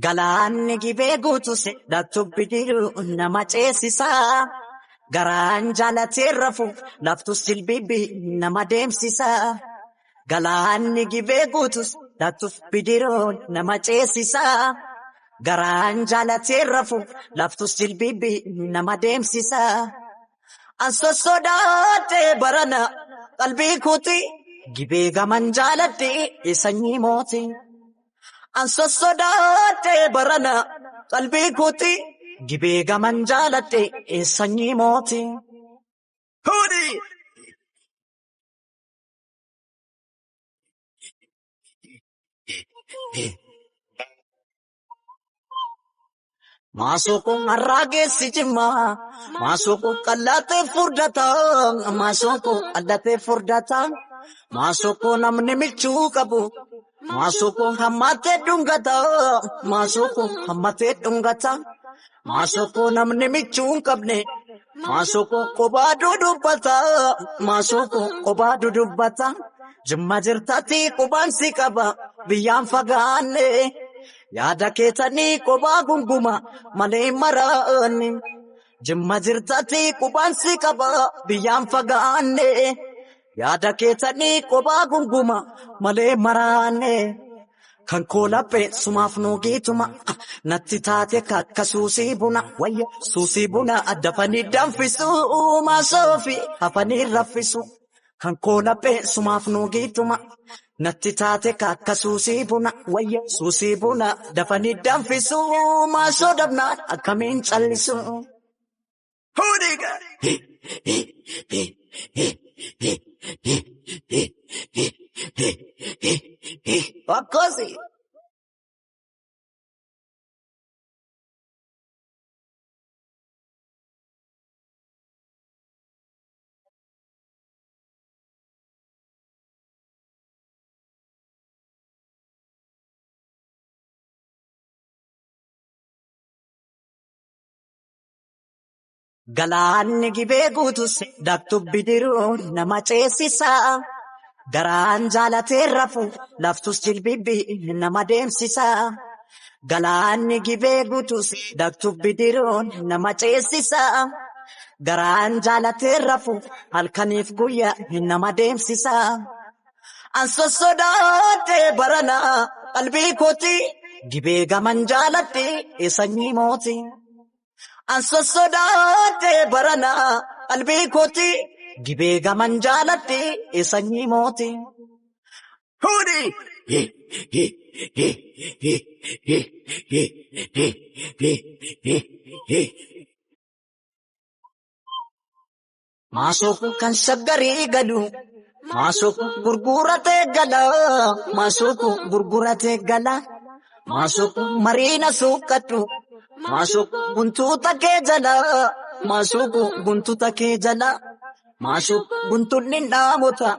Galaanni gibee guutus dattuu bidiruu nama ceesisaa. Garaan jaalatee rafuuf laftus jilbibii nama deemsisaa. Galaanni gibee guutus dattuu bidiruu nama ceesisaa. Garaan jaalatee rafuuf laftus jilbibii nama deemsisaa. Anso sodaatee barana qalbii kuuti gibee gaman jaaladhee sanyii mooti. Anso sodaatee barana qalbii kuuti gibee gaman jaaladhee sanyii mooti. Hudi! Masukun arrageessi jimmaa, masukun qallatee furdataa, masukun qallatee furdataa, masukun namni michuu qabu, masukun hammatee dhungataa, masukun hammatee dhungataa, masukun namni michuu qabne, masukun kophaa dudubbataa, masukun kophaa dudubbataa, jimma jirtatti qubaan si qaba, biyyaan fagaanne. Yaada keetanii kophaa gunguma malee maraanne. Jimma jirtatti qubaan si qaba biyyaan fagaanne. Yaada keetanii kophaa gunguma malee maraanne. Kan koolaphee sumaaf nuugituma natti taate kakka suusii buna wayya suusii buna dafanii danfisu maasoofi hafanii raffisu. Kan koolaphee sumaaf nuugituma. Natti taate kakka suusii buna wayya suusii buna dafanii danfisu maasoo dabnaan akkamiin callisu. Hudiga! Akkasi! Galaanni gibee guutus dattuu bidiruu nama ceesisaa. Garaan jaalatee rafuuf laftus jilbibii nama deemsisaa. Galaanni gibee guutus dattuu bidiruu nama ceesisaa. Garaan jaalatee rafuuf halkaniif guyyaa nama deemsisaa. Anso sodaatee barana qalbii kooti gibee gaman jaaladhee sanyii mooti. Anso sodaatee barana qalbii kooti gibee gaman jaaladhee sanyii mooti. Hudi! Maasoofu kan shaggarii galu maasoofu gurguratee gala maasoofu gurguratee gala maasoofu mariina suuqqatu. Maasoofu guntuuta kee jala, maasoofu guntuuta kee jala, maasoofu guntuunni naamota,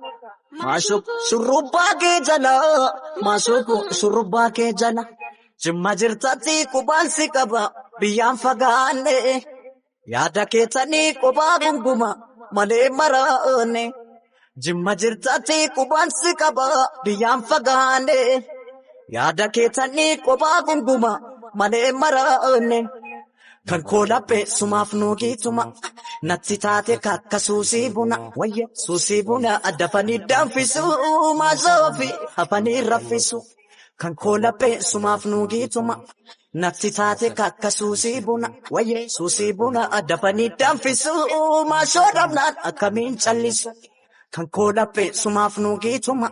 maasoofu shurrubbaa kee jala, maasoofu shurrubbaa kee jala. Jimma jirtatti qubaan si qaba biyyaan fagaanne. Yaada keetanii kophaa gunguma malee maraanne. Jimma jirtatti qubaan si qaba biyyaan fagaanne. Yaada keetanii kophaa gunguma. Malee maraanne. Kan koolaphee sumaaf nuugituma natti taate kakka suusii buna wayya suusii buna dafanii danfisu maasoofi hafanii raffisu. Kan koolaphee sumaaf nuugituma natti taate kakka suusii buna wayya suusii buna dafanii danfisu maasoo dabnaan akkamiin callisu. Kan koolaphee sumaaf nuugituma.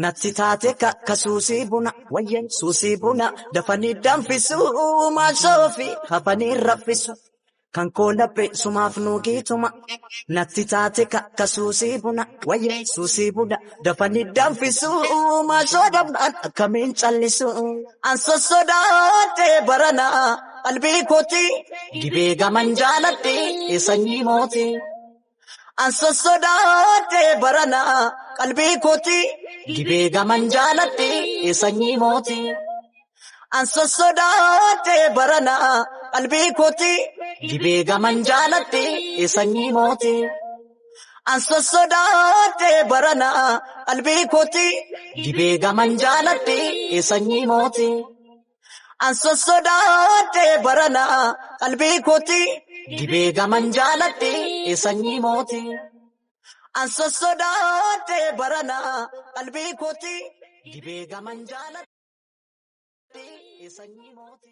Natti taate kakka suusii buna wayya suusii buna dafanii danfisu maasoofi hafanii raffisu. Kan koolaphee sumaaf nuugituma natti taate kakka suusii buna wayya suusii buna dafanii danfisu maasoo dabnaan akkamiin callisu. Anso sodaatee barana qalbii kooti gibee gaman jaaladhee sanyii mooti. Anso sodaatee barana qalbii kooti gibee gaman jaaladhee sanyii mooti. Anso sodaatee barana qalbii kooti gibee gaman jaaladhee sanyii mooti. Anso sodaatee barana qalbii kooti gibee gaman jaaladhee sanyii mooti. An sossodaadhee baranaa qalbii kooti dibee gaman jaaladhee sanyii mooti. An sossodaadhee baranaa qalbii kooti dibee gaman jaaladhee sanyii mooti.